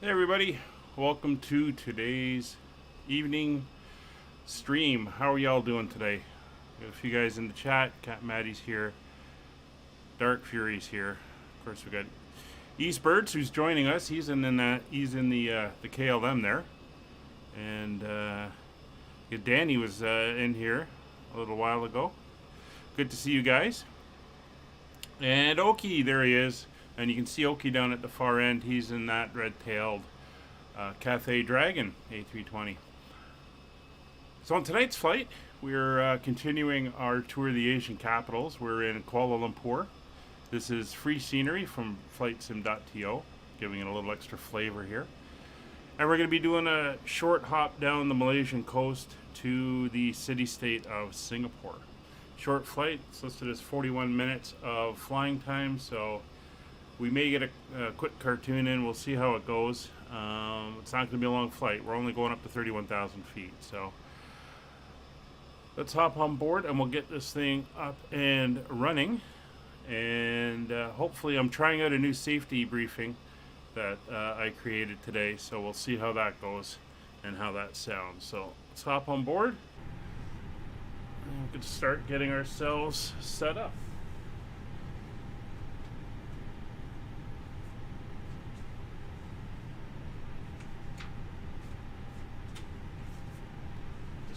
Hey everybody, welcome to today's evening stream. How are y'all doing today? Got a few guys in the chat. Cat Maddie's here. Dark Fury's here. Of course, we got Eastbirds who's joining us. He's in the KLM there, and Danny was in here a little while ago. Good to see you guys. And Oki, there he is. And you can see Oki down at the far end. He's in that red-tailed Cathay Dragon A320. So on tonight's flight, we're continuing our tour of the Asian capitals. We're in Kuala Lumpur. This is free scenery from FlightSim.to, giving it a little extra flavor here. And we're going to be doing a short hop down the Malaysian coast to the city-state of Singapore. Short flight. It's listed as 41 minutes of flying time, so we may get a quick cartoon in. We'll see how it goes. It's not going to be a long flight. We're only going up to 31,000 feet. So let's hop on board and we'll get this thing up and running. And hopefully I'm trying out a new safety briefing that I created today. So we'll see how that goes and how that sounds. So let's hop on board. And we can start getting ourselves set up.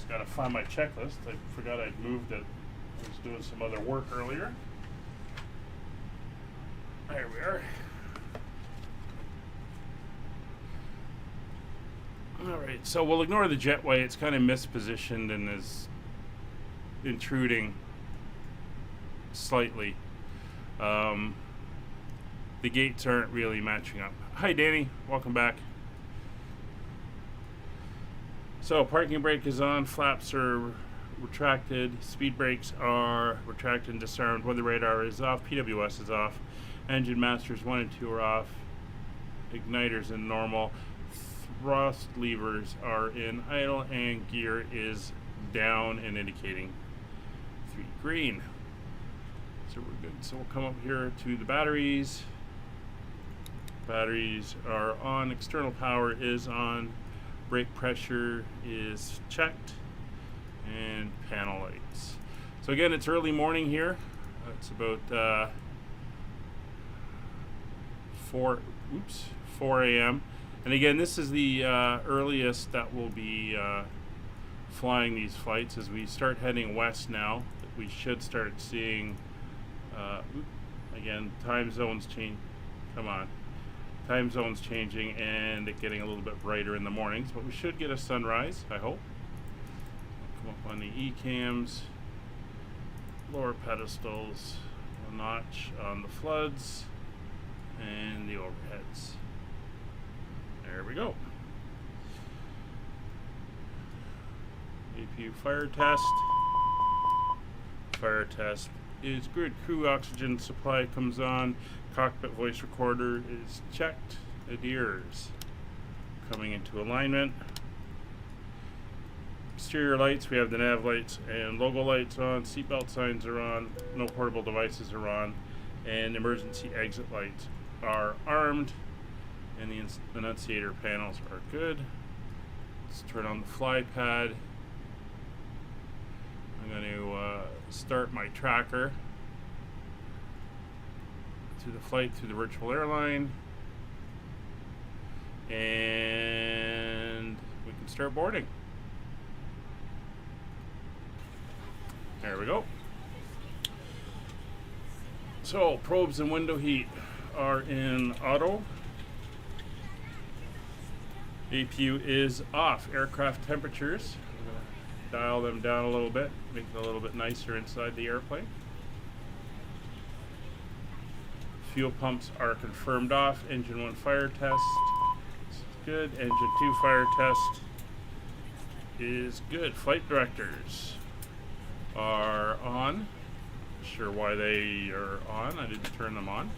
Got to find my checklist. I forgot I'd moved it. I was doing some other work earlier. There we are. Alright, so we'll ignore the jetway. It's kind of mispositioned and is intruding slightly. The gates aren't really matching up. Hi Danny, welcome back. So parking brake is on, flaps are retracted, speed brakes are retracted and disarmed, weather radar is off, PWS is off, engine masters 1 and 2 are off, igniters in normal, thrust levers are in idle, and gear is down and indicating 3 green. So we're good. So we'll come up here to the batteries. Batteries are on, external power is on. Brake pressure is checked, and panel lights. So again, it's early morning here. It's about 4 a.m. And again, this is the earliest that we'll be flying these flights. As we start heading west now, we should start seeing, again, time zones change. Come on. Time zones changing and it getting a little bit brighter in the mornings, but we should get a sunrise, I hope. Come up on the E-cams, lower pedestals, a notch on the floods, and the overheads. There we go. APU fire test. Fire test is good. Crew oxygen supply comes on. Cockpit voice recorder is checked. Adheres. Coming into alignment. Exterior lights, we have the nav lights and logo lights on. Seatbelt signs are on. No portable devices are on. And emergency exit lights are armed. And the annunciator panels are good. Let's turn on the fly pad. I'm going to start my tracker to the flight through the virtual airline, and we can start boarding. There we go. So probes and window heat are in auto. APU is off. Aircraft temperatures, dial them down a little bit, make it a little bit nicer inside the airplane. Fuel pumps are confirmed off. Engine 1 fire test is good. Engine 2 fire test is good. Flight directors are on. Not sure why they are on. I didn't turn them on.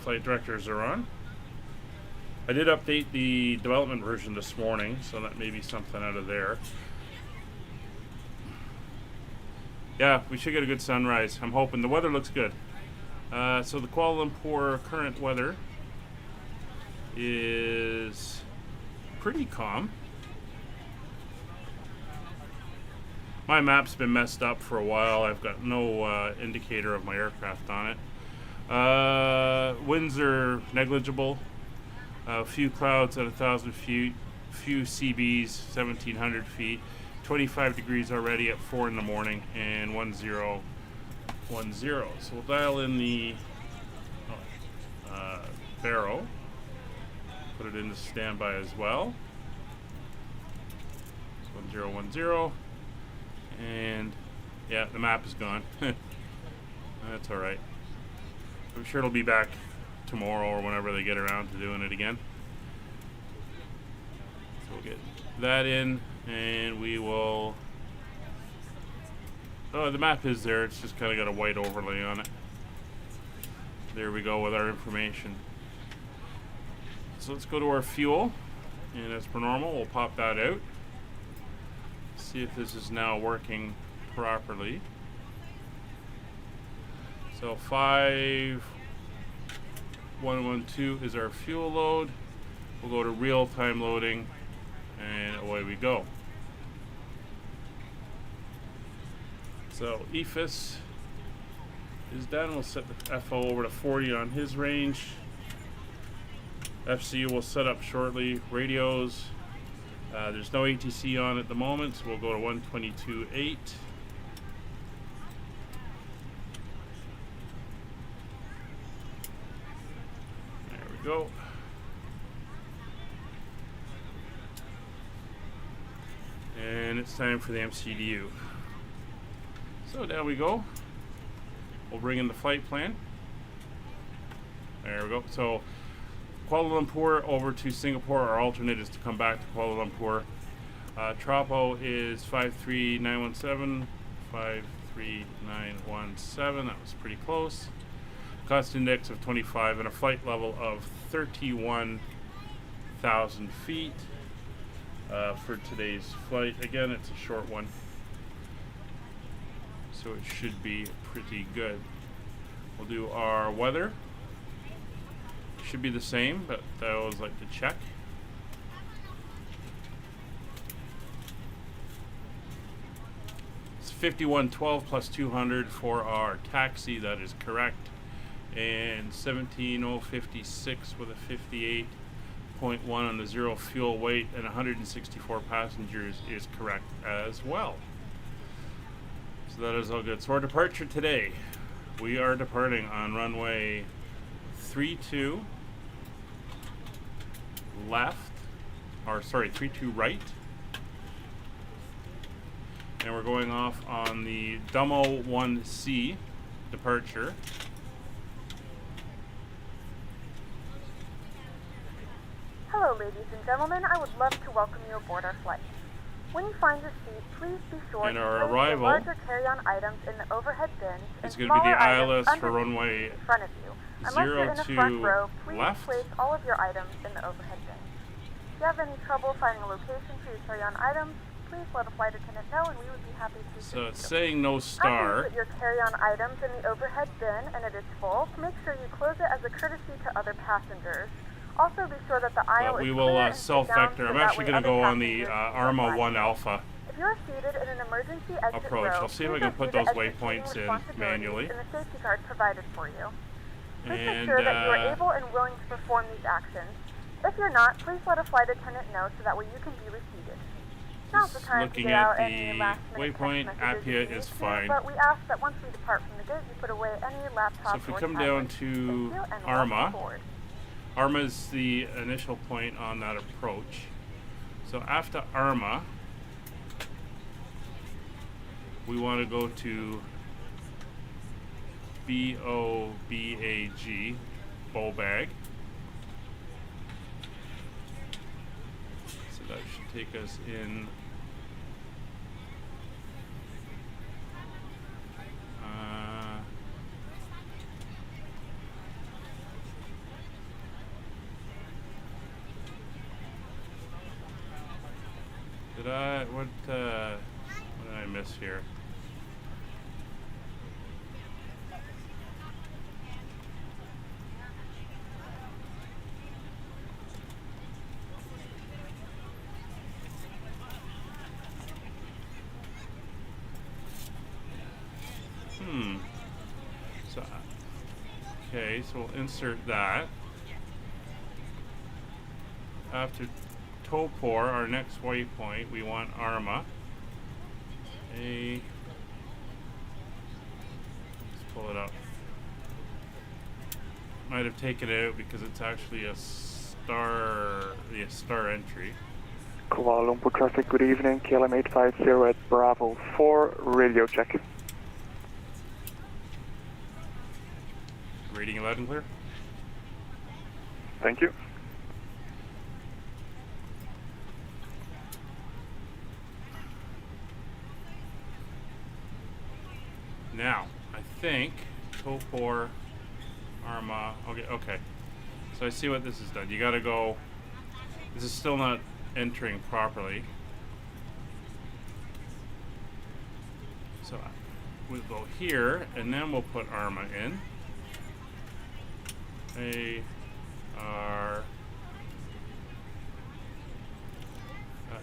Flight directors are on. I did update the development version this morning, so that may be something out of there. Yeah, we should get a good sunrise. I'm hoping. The weather looks good. So the Kuala Lumpur current weather is pretty calm. My map's been messed up for a while. I've got no indicator of my aircraft on it. Winds are negligible. A few clouds at 1,000 feet. Few CBs 1,700 feet. 25 degrees already at 4 in the morning, and 1010. So we'll dial in the barrow. Put it into standby as well. 1010. And yeah, the map is gone. That's alright. I'm sure it'll be back tomorrow or whenever they get around to doing it again. So we'll get that in, and we will... Oh, the map is there. It's just kind of got a white overlay on it. There we go with our information. So let's go to our fuel, and as per normal, we'll pop that out. See if this is now working properly. So 5112 is our fuel load. We'll go to real-time loading, and away we go. So EFIS is done. We'll set the FO over to 40 on his range. FCU will set up shortly. Radios, there's no ATC on at the moment, so we'll go to 122.8. There we go. And it's time for the MCDU. So down we go. We'll bring in the flight plan. There we go. So Kuala Lumpur over to Singapore. Our alternate is to come back to Kuala Lumpur. Tropo is 53917. 53917. That was pretty close. Cost index of 25 and a flight level of 31,000 feet for today's flight. Again, it's a short one, so it should be pretty good. We'll do our weather. Should be the same, but I always like to check. It's 5112 plus 200 for our taxi. That is correct. And 17056 with a 58.1 on the zero fuel weight and 164 passengers is correct as well. So that is all good. So our departure today, we are departing on runway 32 left, or sorry, 32 right, and we're going off on the Dummo 1C departure. Hello, ladies and gentlemen. I would love to welcome you aboard our flight. When you find your seat, please be sure And to our place arrival your larger carry-on items in the overhead bins and is going to be smaller the items ILS for underneath runway in front of you. Unless you're in the front row, please left. place all of your items in the overhead bin. If you have any trouble finding a location for your carry-on items, please let a flight attendant know, and we would be happy to assist So it's you. saying no After star. you put your carry-on items in the overhead bin and it is full, make sure you close it as a courtesy to other passengers. Also, be sure that the aisle But we is will clear and sit down self-vector. so I'm that actually way going to other go on the passengers can ARMA fly. 1 Alpha If you are seated in an emergency exit approach. row, I'll see if I please can put review those the exit waypoints taking in responsibilities manually. in the safety card provided for you. Please make And sure that you are able and willing to perform these actions. If you're not, please let a flight attendant know so that way you can be reseated. Now's the time to looking get at out the any last-minute waypoint, text messages Appia you need is to, fine. but we ask that once we depart from the gate, you put away any laptops So if we or come tablets. down Thank to you, and welcome ARMA, aboard. ARMA is the initial point on that approach. So after ARMA, we want to go to BOBAG, Bobag. So that should take us in. What did I miss here? Okay, so we'll insert that. After Topor, our next waypoint, we want Arma. Let's pull it up. Might have taken it out because it's actually a star entry. Kuala Lumpur traffic, good evening. KLM 850 at Bravo 4, radio check. Reading loud and clear. Thank you. Now, I think Topor, Arma. Okay. So I see what this has done. You gotta go. This is still not entering properly. So we'll go here, and then we'll put Arma in.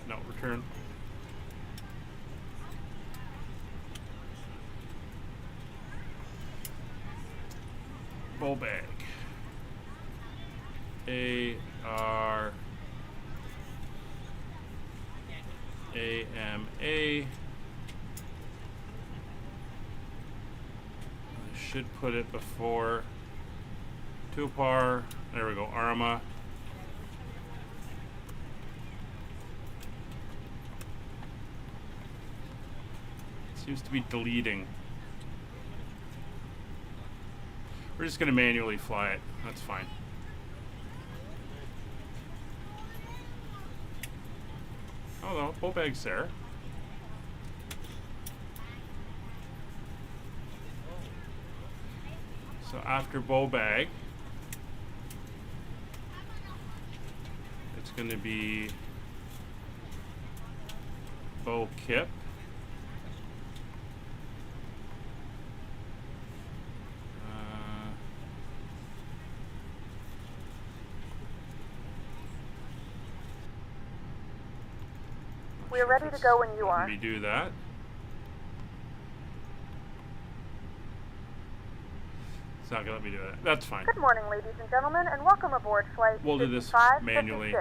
No, return. Bowl bag. AMA. I should put it before Tupar. There we go, Arma. Seems to be deleting. We're just going to manually fly it. That's fine. Oh no, bowl bag's there. So after bowl bag, it's going to be bow kip. We're ready to go when you are. Let me do that. It's not going to let me do that. That's fine. Good morning, ladies and gentlemen, and welcome aboard flight We'll do this 5556 manually.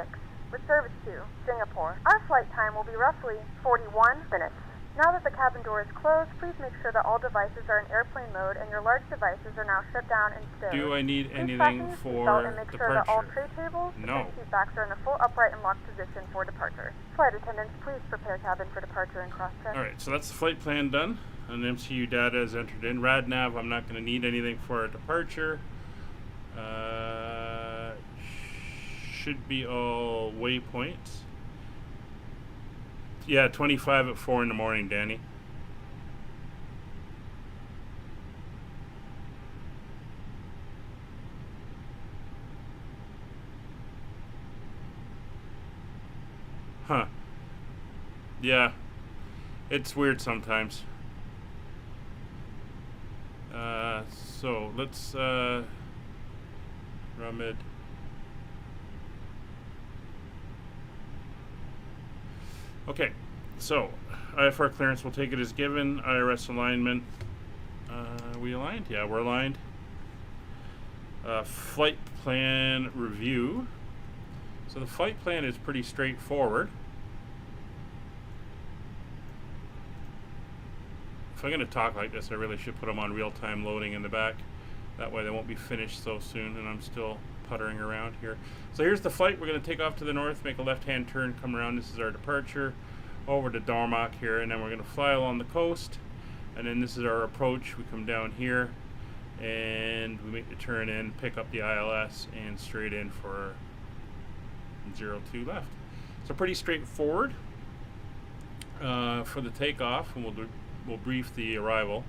with service to Singapore. Our flight time will be roughly 41 minutes. Now that the cabin door is closed, please make sure that all devices are in airplane mode and your large devices are now shut down and stowed. Do I need Please anything fasten your for seatbelt and make sure that all departure? tray tables No. and seat backs are in a full upright and locked position for departure. Flight attendants, please prepare cabin for departure and cross-check. Alright, so that's the flight plan done. And MCU data is entered in. RadNav, I'm not going to need anything for our departure. Should be all waypoints. Yeah, 25 at 4 in the morning, Danny. Huh. Yeah. It's weird sometimes. So let's Rumid. Okay, so IFR clearance, we'll take it as given. IRS alignment. We aligned? Yeah, we're aligned. Flight plan review. So the flight plan is pretty straightforward. If I'm going to talk like this, I really should put them on real-time loading in the back. That way they won't be finished so soon, and I'm still puttering around here. So here's the flight. We're going to take off to the north, make a left-hand turn, come around. This is our departure over to Dormock here, and then we're going to fly along the coast. And then this is our approach. We come down here, and we make the turn in, pick up the ILS, and straight in for 02 left. So pretty straightforward for the takeoff, and we'll brief the arrival.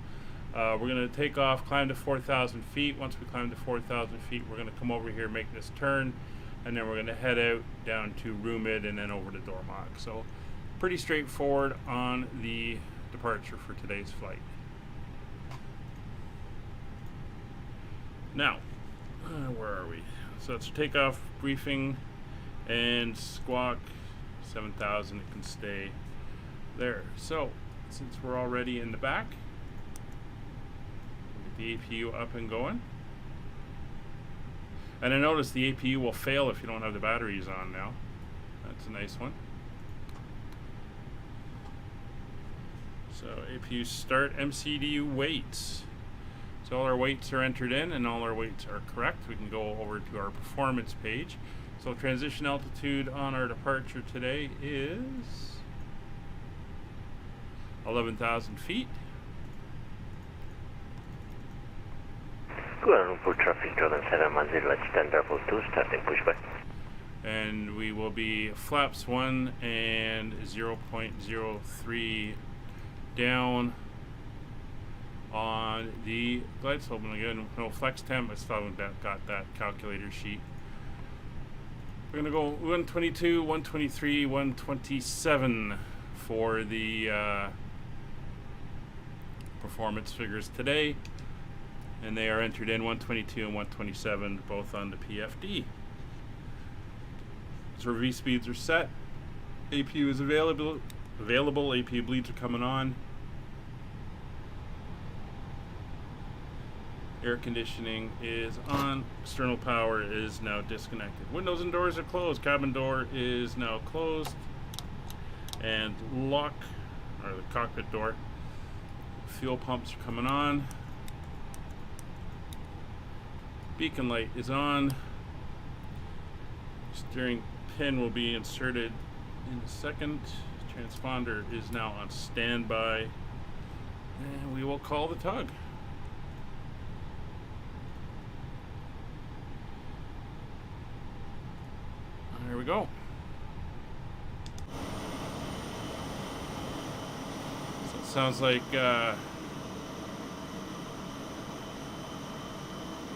We're going to take off, climb to 4,000 feet. Once we climb to 4,000 feet, we're going to come over here, make this turn, and then we're going to head out down to Rumid and then over to Dormock. So pretty straightforward on the departure for today's flight. Now, where are we? So it's takeoff, briefing, and squawk 7,000. It can stay there. So since we're already in the back, we'll get the APU up and going. And I noticed the APU will fail if you don't have the batteries on now. That's a nice one. So APU start, MCD weights. So all our weights are entered in and all our weights are correct. We can go over to our performance page. So transition altitude on our departure today is 11,000 feet. Kuala Lumpur traffic, Jordan 710, let's stand level 2, starting pushback. And we will be flaps 1 and 0.03 down on the glide slope. And again, no flex temp, I still haven't got that calculator sheet. We're going to go 122, 123, 127 for the performance figures today. And they are entered in 122 and 127, both on the PFD. So V speeds are set. APU is available. APU bleeds are coming on. Air conditioning is on. External power is now disconnected. Windows and doors are closed. Cabin door is now closed. And lock, or the cockpit door. Fuel pumps are coming on. Beacon light is on. Steering pin will be inserted in a second. Transponder is now on standby. And we will call the tug. There we go. So it sounds like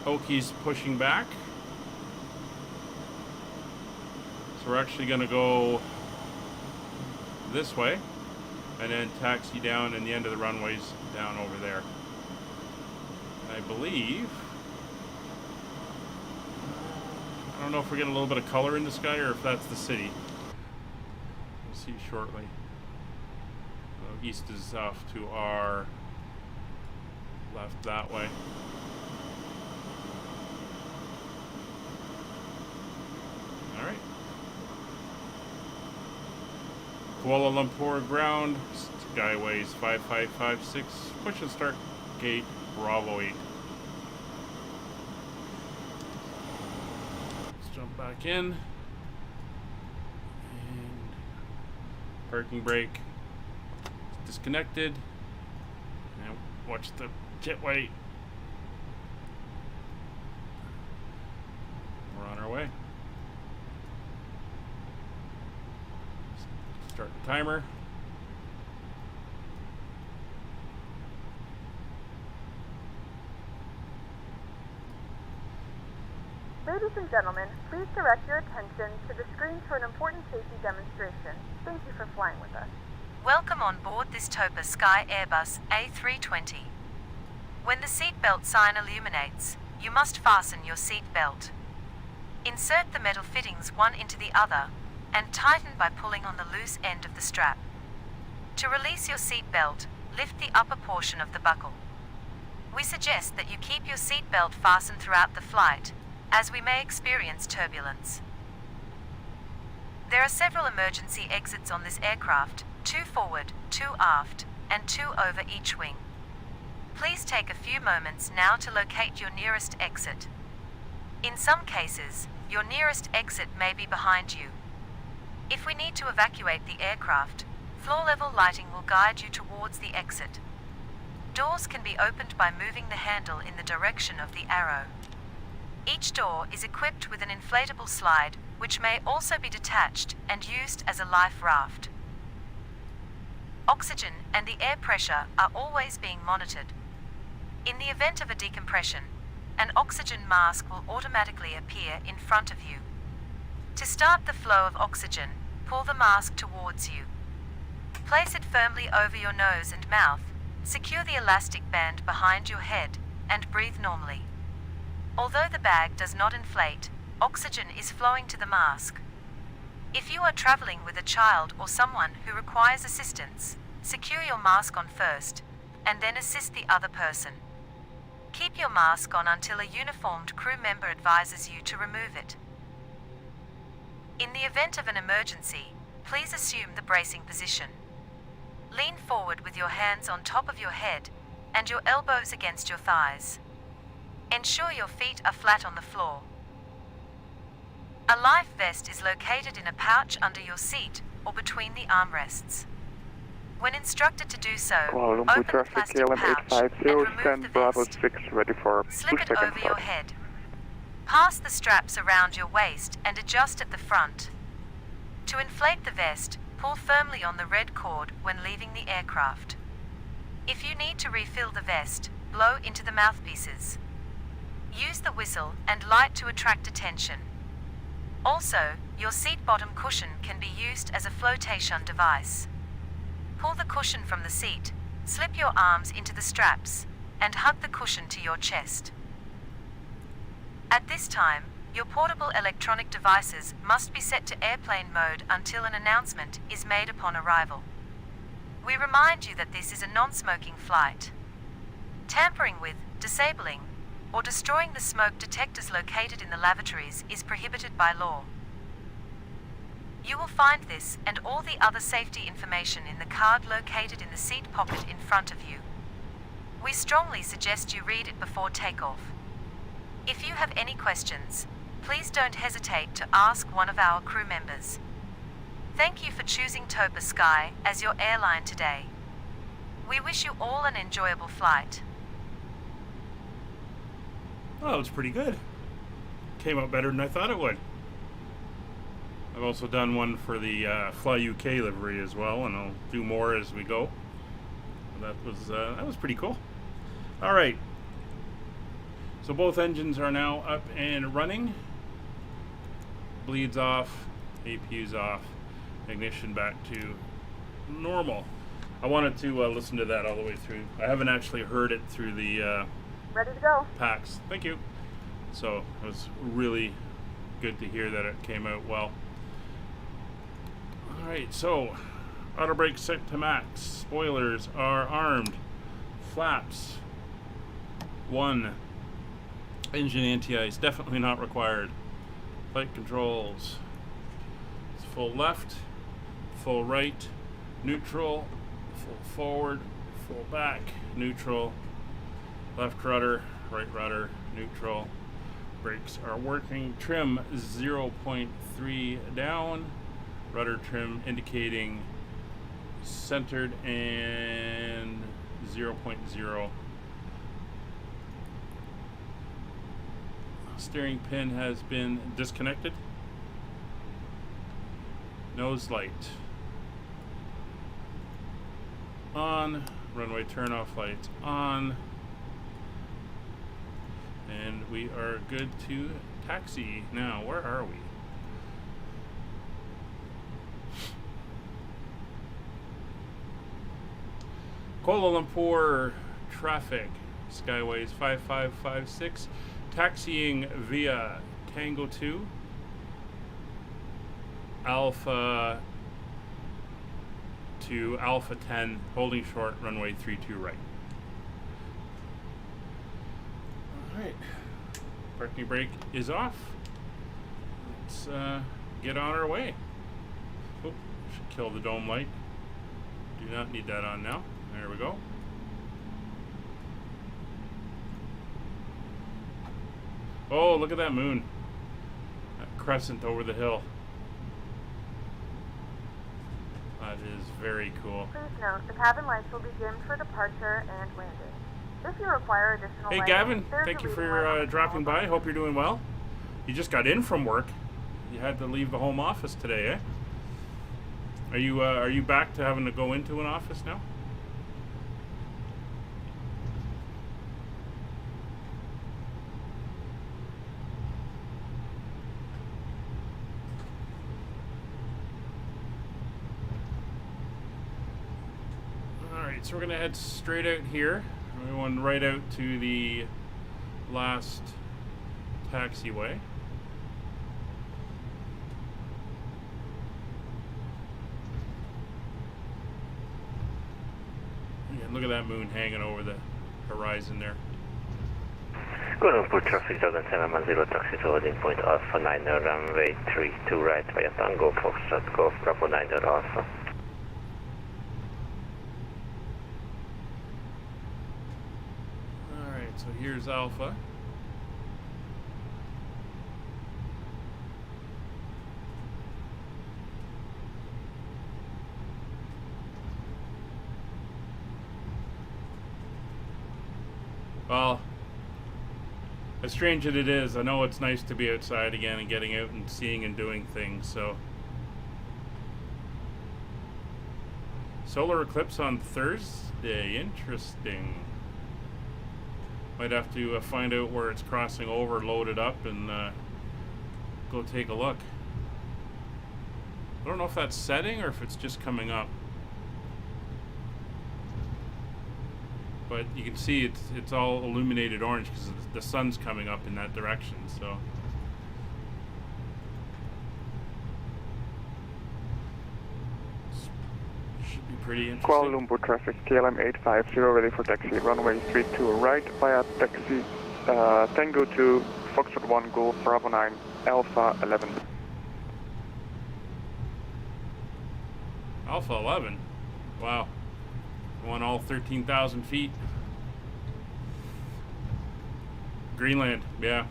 Oki's pushing back. So we're actually going to go this way and then taxi down, and the end of the runway's down over there. I believe, I don't know if we're getting a little bit of color in the sky or if that's the city. We'll see shortly. So east is off to our left that way. Alright. Kuala Lumpur ground, skyways 5556, push and start gate Bravo 8. Let's jump back in. And parking brake is disconnected. And watch the jetway. We're on our way. Start the timer. Ladies and gentlemen, please direct your attention to the screen for an important safety demonstration. Thank you for flying with us. Welcome on board this Topa Sky Airbus A320. When the seatbelt sign illuminates, you must fasten your seatbelt. Insert the metal fittings one into the other and tighten by pulling on the loose end of the strap. To release your seatbelt, lift the upper portion of the buckle. We suggest that you keep your seatbelt fastened throughout the flight, as we may experience turbulence. There are several emergency exits on this aircraft, 2 forward, 2 aft, and 2 over each wing. Please take a few moments now to locate your nearest exit. In some cases, your nearest exit may be behind you. If we need to evacuate the aircraft, floor-level lighting will guide you towards the exit. Doors can be opened by moving the handle in the direction of the arrow. Each door is equipped with an inflatable slide, which may also be detached and used as a life raft. Oxygen and the air pressure are always being monitored. In the event of a decompression, an oxygen mask will automatically appear in front of you. To start the flow of oxygen, pull the mask towards you. Place it firmly over your nose and mouth, secure the elastic band behind your head, and breathe normally. Although the bag does not inflate, oxygen is flowing to the mask. If you are traveling with a child or someone who requires assistance, secure your mask on first, and then assist the other person. Keep your mask on until a uniformed crew member advises you to remove it. In the event of an emergency, please assume the bracing position. Lean forward with your hands on top of your head and your elbows against your thighs. Ensure your feet are flat on the floor. A life vest is located in a pouch under your seat or between the armrests. When instructed to do so, Kuala Lumpur open the traffic, plastic KLM pouch and 850, remove stand the Bravo vest. 6, ready for 2 Slip it seconds over your start. head. Pass the straps around your waist and adjust at the front. To inflate the vest, pull firmly on the red cord when leaving the aircraft. If you need to refill the vest, blow into the mouthpieces. Use the whistle and light to attract attention. Also, your seat bottom cushion can be used as a flotation device. Pull the cushion from the seat, slip your arms into the straps, and hug the cushion to your chest. At this time, your portable electronic devices must be set to airplane mode until an announcement is made upon arrival. We remind you that this is a non-smoking flight. Tampering with, disabling, or destroying the smoke detectors located in the lavatories is prohibited by law. You will find this and all the other safety information in the card located in the seat pocket in front of you. We strongly suggest you read it before takeoff. If you have any questions, please don't hesitate to ask one of our crew members. Thank you for choosing Topa Sky as your airline today. We wish you all an enjoyable flight. Oh, it was pretty good. Came out better than I thought it would. I've also done one for the Fly UK livery as well, and I'll do more as we go. That was pretty cool. All right. So both engines are now up and running. Bleeds off, APU's off, ignition back to normal. I wanted to listen to that all the way through. I haven't actually heard it through the Ready to go. packs. Thank you. So it was really good to hear that it came out well. Alright, so auto brake set to max. Spoilers are armed. Flaps 1. Engine anti-ice definitely not required. Flight controls. It's full left, full right, neutral, full forward, full back, neutral, left rudder, right rudder, neutral. Brakes are working. Trim 0.3 down. Rudder trim indicating centered and 0.0. Steering pin has been disconnected. Nose light on. Runway turnoff lights on. And we are good to taxi. Now, where are we? Kuala Lumpur traffic. Skyways 5556. Taxiing via Tango 2. Alpha to Alpha 10. Holding short, runway 32 right. Alright, parking brake is off. Let's get on our way. Oh, should kill the dome light. Do not need that on now. There we go. Oh, look at that moon. That crescent over the hill. That is very cool. Please note, the cabin lights will be dimmed for departure and landing. If you require additional Hey lighting, Gavin, there's thank a you reading for light on the dropping wall. by. Hope you're doing well. You just got in from work. You had to leave the home office today, eh? Are you back to having to go into an office now? Alright, so we're gonna head straight out here. We're going right out to the last taxiway. Again, look at that moon hanging over the horizon there. Kuala Lumpur traffic, Dragon 710, taxi to holding point Alpha 9, runway 32 right via Tango, Foxtrot, Golf, Bravo 9, Alpha. Alright, so here's Alpha. Well, as strange as it is, I know it's nice to be outside again and getting out and seeing and doing things, so. Solar eclipse on Thursday, interesting. Might have to find out where it's crossing over, load it up, and go take a look. I don't know if that's setting or if it's just coming up. But you can see it's all illuminated orange because the sun's coming up in that direction, so. Should be pretty interesting. Kuala Lumpur traffic, KLM 850 ready for taxi, runway 32 right via taxi, Tango 2, Foxtrot 1, Golf, Bravo 9, Alpha 11. Alpha 11? Wow. Going all 13,000 feet. Greenland, yeah.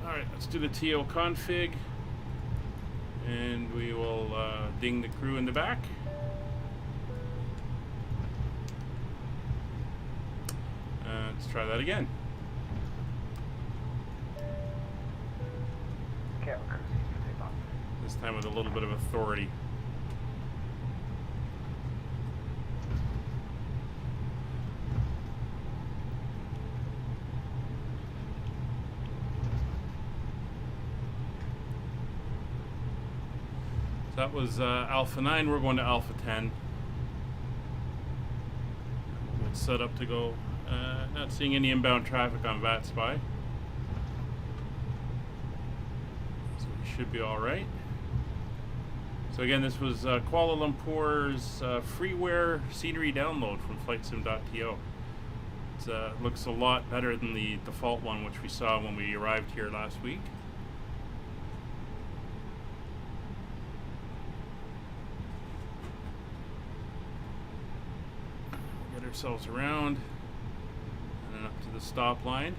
Alright, let's do the TO config. And we will ding the crew in the back. Let's try that again. This time with a little bit of authority. That was Alpha 9, we're going to Alpha 10. It's set up to go, not seeing any inbound traffic on VATSim. So we should be alright. So again, this was Kuala Lumpur's freeware scenery download from FlightSim.to. It looks a lot better than the default one which we saw when we arrived here last week. Ourselves around and then up to the stop line.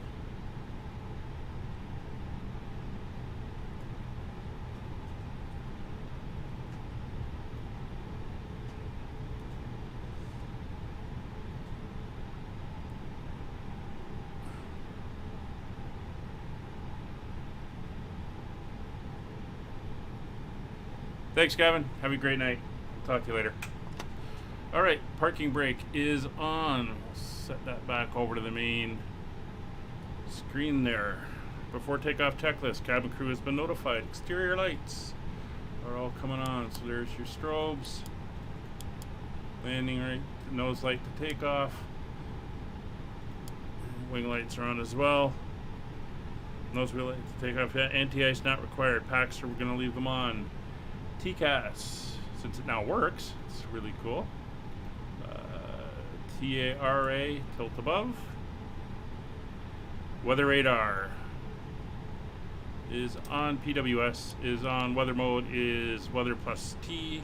Thanks, Gavin. Have a great night. Talk to you later. Alright, parking brake is on. We'll set that back over to the main screen there. Before takeoff checklist, cabin crew has been notified. Exterior lights are all coming on. So there's your strobes. Landing right, nose light to takeoff. Wing lights are on as well. Nose wheel light to takeoff. Yeah, anti-ice not required. Packs, we're going to leave them on. TCAS, since it now works, it's really cool. TARA, tilt above. Weather radar is on. PWS is on. Weather mode is weather plus T.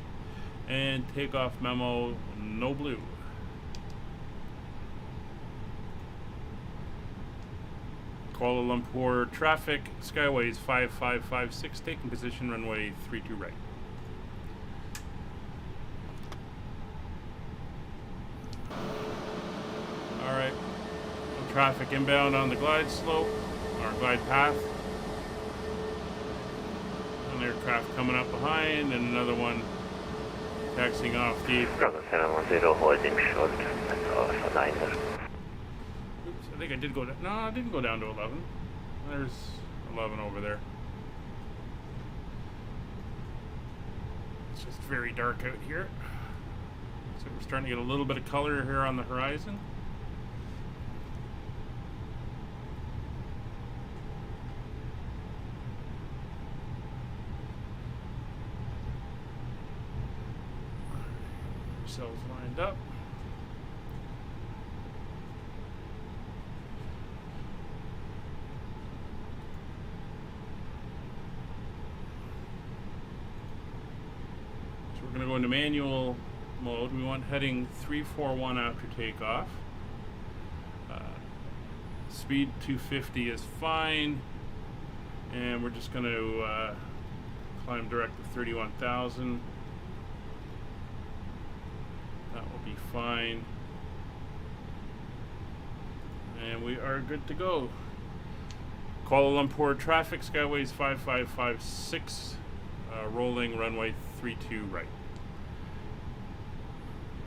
And takeoff memo, no blue. Kuala Lumpur traffic, Skyways 5556, taking position, runway 32 right. Alright, traffic inbound on the glide slope, or glide path. An aircraft coming up behind, and another one taxiing off deep. Dragon 710 holding short at Alpha 9. Oops, I think I did go down. No, I didn't go down to 11. There's 11 over there. It's just very dark out here. So we're starting to get a little bit of color here on the horizon. Ourselves lined up. into manual mode. We want heading 341 after takeoff. Speed 250 is fine, and we're just going to climb direct to 31,000. That will be fine, and we are good to go. Kuala Lumpur traffic, Skyways 5556, rolling runway 32 right.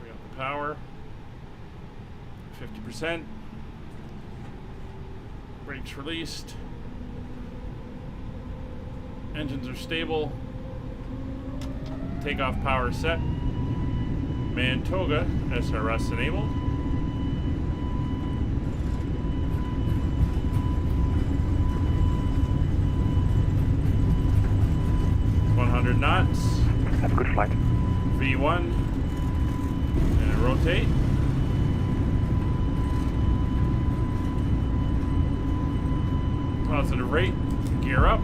We got the power, 50%. Brakes released. Engines are stable. Takeoff power set. Mantoga SRS enabled. Knots. Have a good flight. V1. And rotate. Positive rate. Gear up.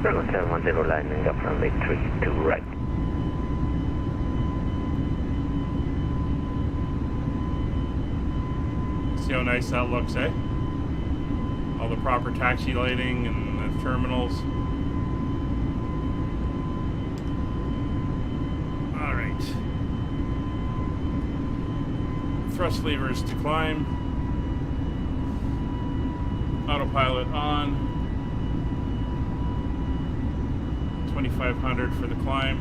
Bravo 710 lining up runway 32 right. See how nice that looks, eh? All the proper taxi lighting and the terminals. Alright. Thrust levers to climb. Autopilot on. 2500 for the climb.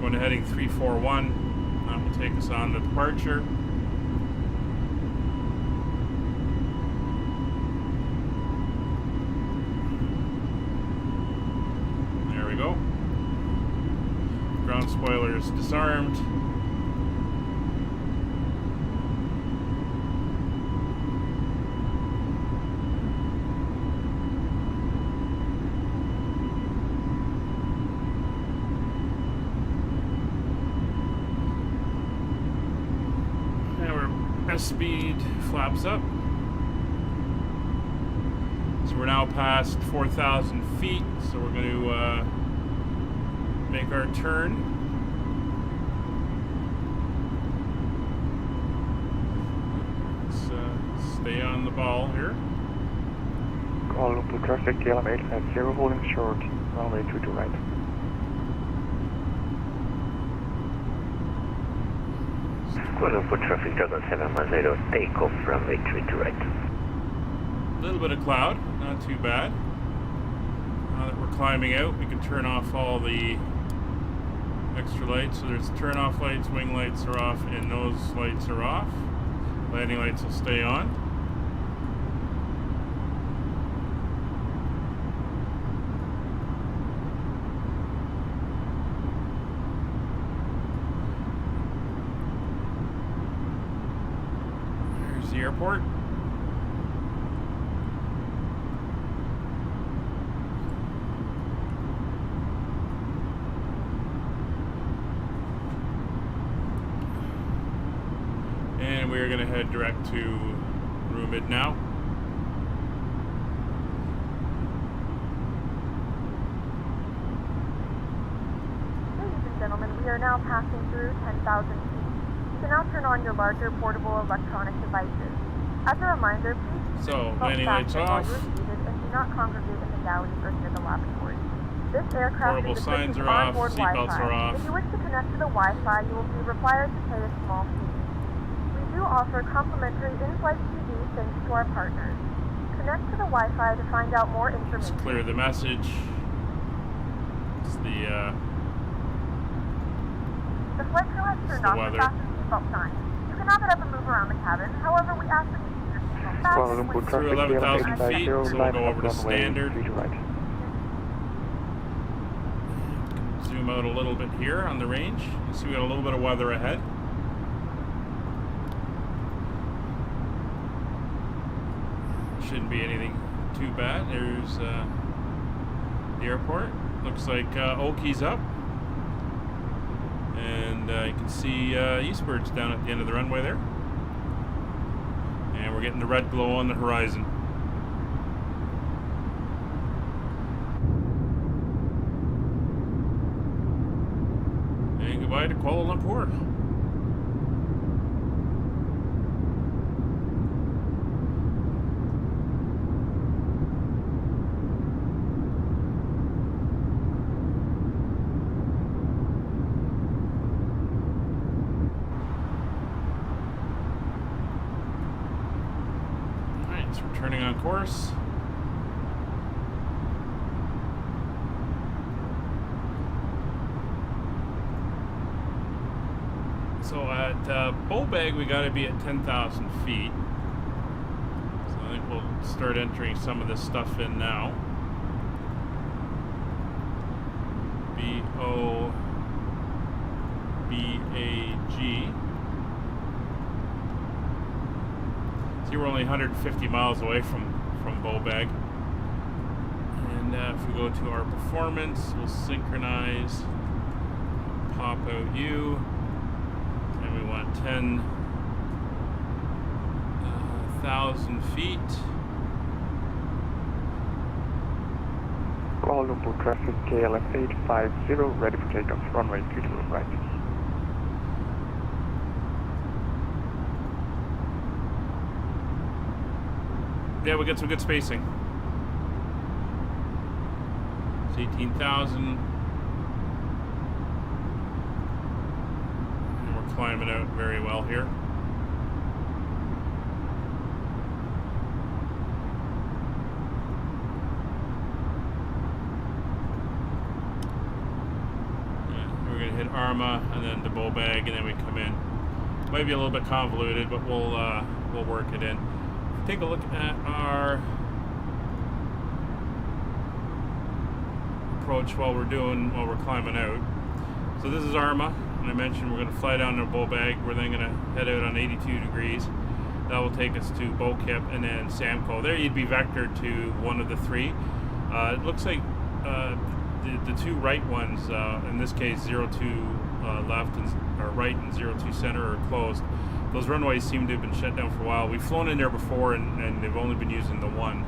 Going to heading 341. That will take us on to departure. There we go. Ground spoilers disarmed. Speed flaps up. So we're now past 4,000 feet, so we're going to make our turn. Let's stay on the ball here. Kuala Lumpur traffic, KLM 850, holding short, runway 22 right. Kuala Lumpur traffic, Dragon 710, takeoff runway 32 right. A little bit of cloud, not too bad. Now that we're climbing out, we can turn off all the extra lights. So there's turn off lights, wing lights are off, and nose lights are off. Landing lights will stay on. There's the airport. And we're going to head direct to Rumid now. Ladies and gentlemen, we are now passing through 10,000 feet. You can now turn on your larger portable electronic devices. As a reminder, please So, keep landing lights while off. you're seated and do not congregate in the galleys or near the lavatory. This aircraft Portable is signs equipped are with off, onboard seatbelts Wi-Fi. are off. If you wish to connect to the Wi-Fi, you will be required to pay a small fee. We do offer complimentary in-flight TV thanks to our partners. Connect to the Wi-Fi to find out more information. Let's clear the message. It's the The flight crew has turned the off the weather. fasten seatbelt sign. You can have it up and move around the cabin. However, we ask that you keep your seatbelt Kuala fastened Lumpur when Through traffic, KLM 11,000 feet, 850, so we'll line go up over to runway standard. 32 right. zoom out a little bit here on the range. You see we got a little bit of weather ahead. Shouldn't be anything too bad. There's the airport. Looks like Oki's up. And you can see Eastbird's down at the end of the runway there. And we're getting the red glow on the horizon. saying goodbye to Kuala Lumpur. Alright, so we're turning on course. So at Bowbag, we got to be at 10,000 feet. So I think we'll start entering some of this stuff in now. B-O-B-A-G. See, we're only 150 miles away from Bowbag. And if we go to our performance, we'll synchronize, pop out U. And we want 10,000 feet. Kuala Lumpur traffic, KLM 850, ready for takeoff, runway 32 right. Yeah, we got some good spacing. It's 18,000. Climbing out very well here. Yeah, we're going to hit Arma and then the Bowbag, and then we come in. Might be a little bit convoluted, but we'll work it in. Take a look at our approach while we're climbing out. So this is Arma. I mentioned we're going to fly down to Bowbag. We're then going to head out on 82 degrees. That will take us to Bowkip and then Samco. There you'd be vectored to one of the three. It looks like the two right ones, in this case 02 left or right and 02 center, are closed. Those runways seem to have been shut down for a while. We've flown in there before and they've only been using the one.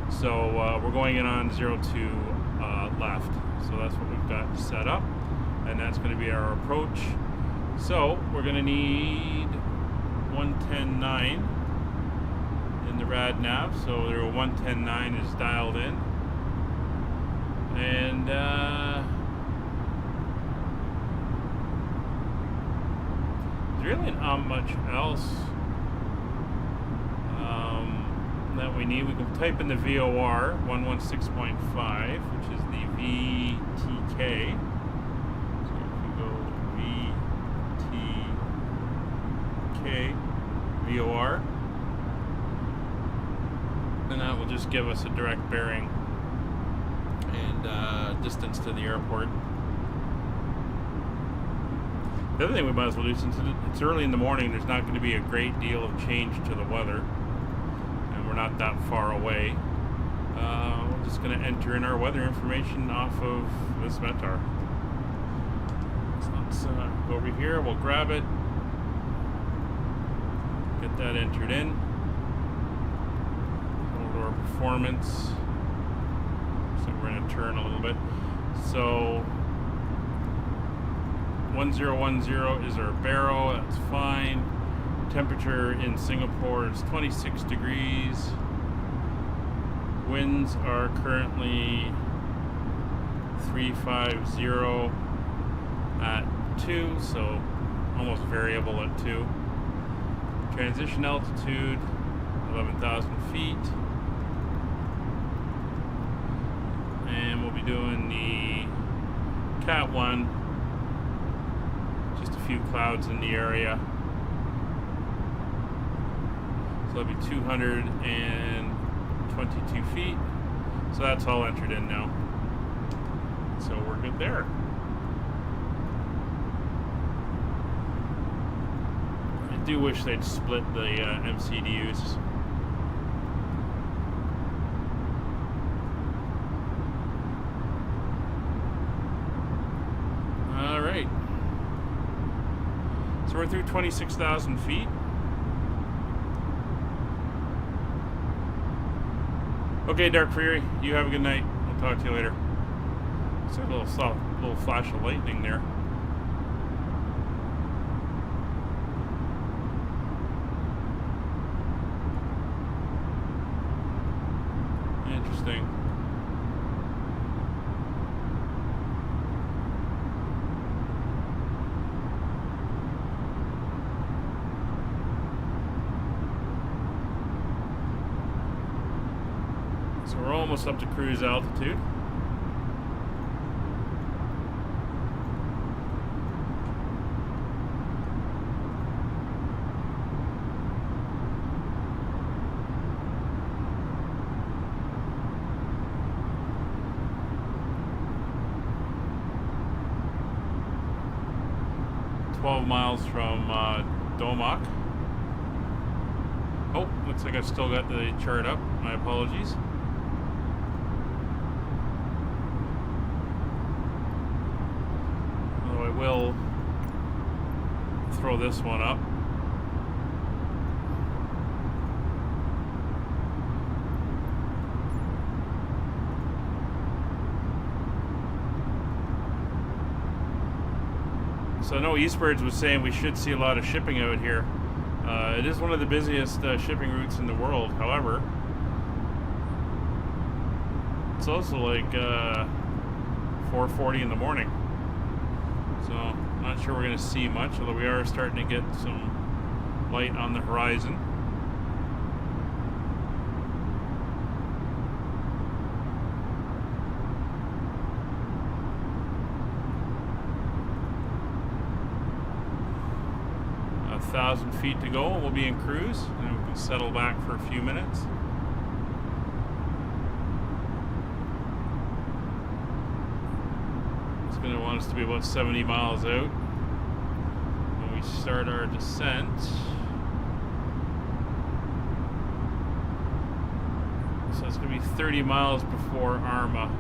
So we're going in on 02 left. So that's what we've got set up. And that's going to be our approach. So we're going to need 110.9 in the rad nav. So there 110.9 is dialed in, and there's really not much else that we need. We can type in the VOR 116.5, which is the VTK. VOR, and that will just give us a direct bearing and distance to the airport. The other thing we might as well do, since it's early in the morning, there's not going to be a great deal of change to the weather, and we're not that far away. We're just going to enter in our weather information off of this Metar. So let's go over here, we'll grab it. Get that entered in. Over to our performance. So we're going to turn a little bit. So 1010 is our baro, that's fine. Temperature in Singapore is 26 degrees. Winds are currently 350 at 2, so almost variable at 2. Transition altitude 11,000 feet, and we'll be doing the Cat 1, just a few clouds in the area, so that'll be 222 feet, so that's all entered in now, so we're good there. I do wish they'd split the MCDUs. Alright. So we're through 26,000 feet. Okay, Dark Fury, you have a good night. I'll talk to you later. It's a little flash of lightning there. we're almost up to cruise altitude. Miles from Domak. Oh, looks like I've still got the chart up. My apologies. Although I will throw this one up. So I know Eastbirds was saying we should see a lot of shipping out here. It is one of the busiest shipping routes in the world. However, it's also like 4:40 in the morning. So I'm not sure we're going to see much, although we are starting to get some light on the horizon. A 1,000 feet to go, we'll be in cruise, and we can settle back for a few minutes. It's going to want us to be about 70 miles out when we start our descent. So it's going to be 30 miles before Arma.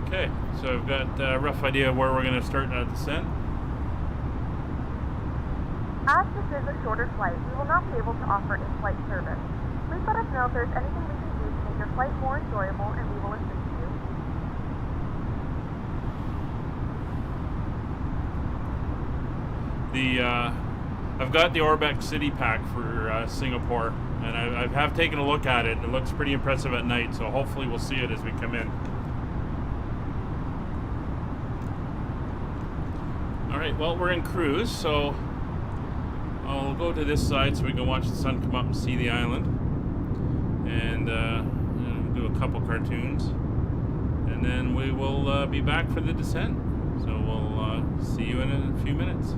Okay, so I've got a rough idea of where we're going to start that descent. As this is a shorter flight, we will not be able to offer in-flight service. Please let us know if there's anything we can do to make your flight more enjoyable, and we will assist you. I've got the Orbeck City Pack for Singapore, and I have taken a look at it. It looks pretty impressive at night, so hopefully we'll see it as we come in. Alright, well, we're in cruise, so I'll go to this side so we can watch the sun come up and see the island, and do a couple cartoons, and then we will be back for the descent. So we'll see you in a few minutes.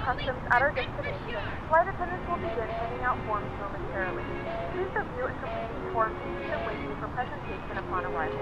customs at our destination, flight attendants will begin handing out forms momentarily. Please review and complete these forms and keep them with you for presentation upon arrival.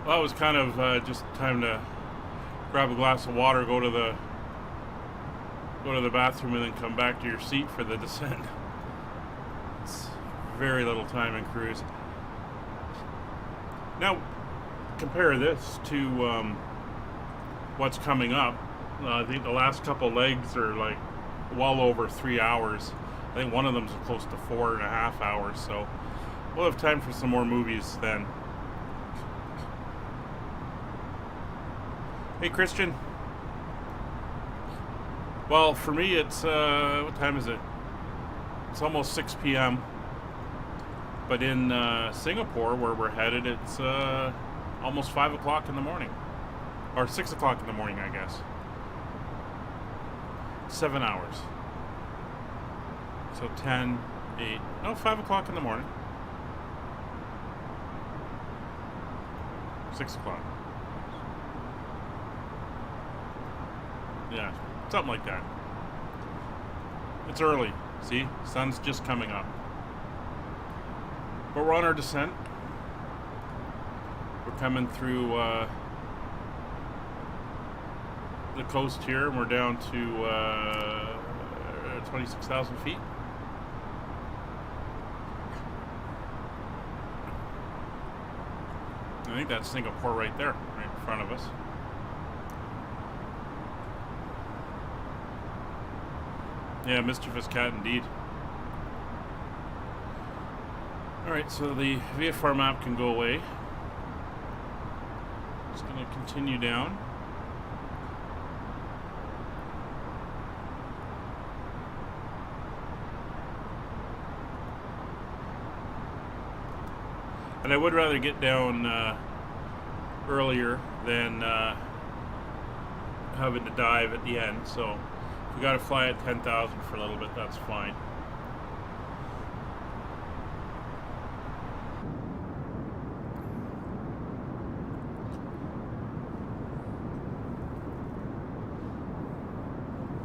Well, it was kind of just time to grab a glass of water, go to the bathroom, and then come back to your seat for the descent. It's very little time in cruise. Now, compare this to what's coming up. I think the last couple legs are like well over 3 hours. I think one of them's close to 4.5 hours. So we'll have time for some more movies then. Hey, Christian. Well, for me, it's, what time is it? It's almost 6 p.m. But in Singapore, where we're headed, it's almost 5 o'clock in the morning. Or 6 o'clock in the morning, I guess. 7 hours. So 10, 8, no, 5 o'clock in the morning. 6 o'clock. Yeah, something like that. It's early. See, sun's just coming up. But we're on our descent. We're coming through the coast here, and we're down to 26,000 feet. I think that's Singapore right there, right in front of us. Yeah, mischievous cat indeed. Alright, so the VFR map can go away. Just going to continue down. And I would rather get down earlier than having to dive at the end, so we got to fly at 10,000 for a little bit, that's fine.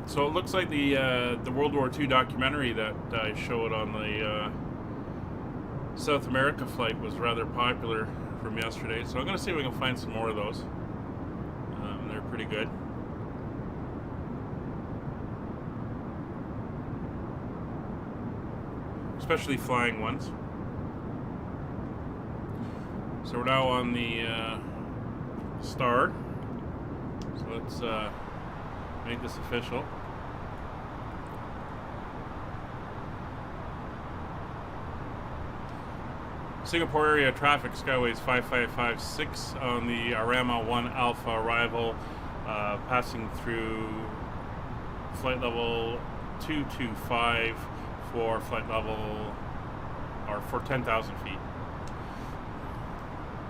So it looks like the World War II documentary that I showed on the South America flight was rather popular from yesterday. So I'm going to see if we can find some more of those. They're pretty good. Especially flying ones. So we're now on the Star. So let's make this official. Singapore area traffic, Skyways 5556 on the Arama 1 Alpha arrival, passing through flight level 225 for flight level, or for 10,000 feet.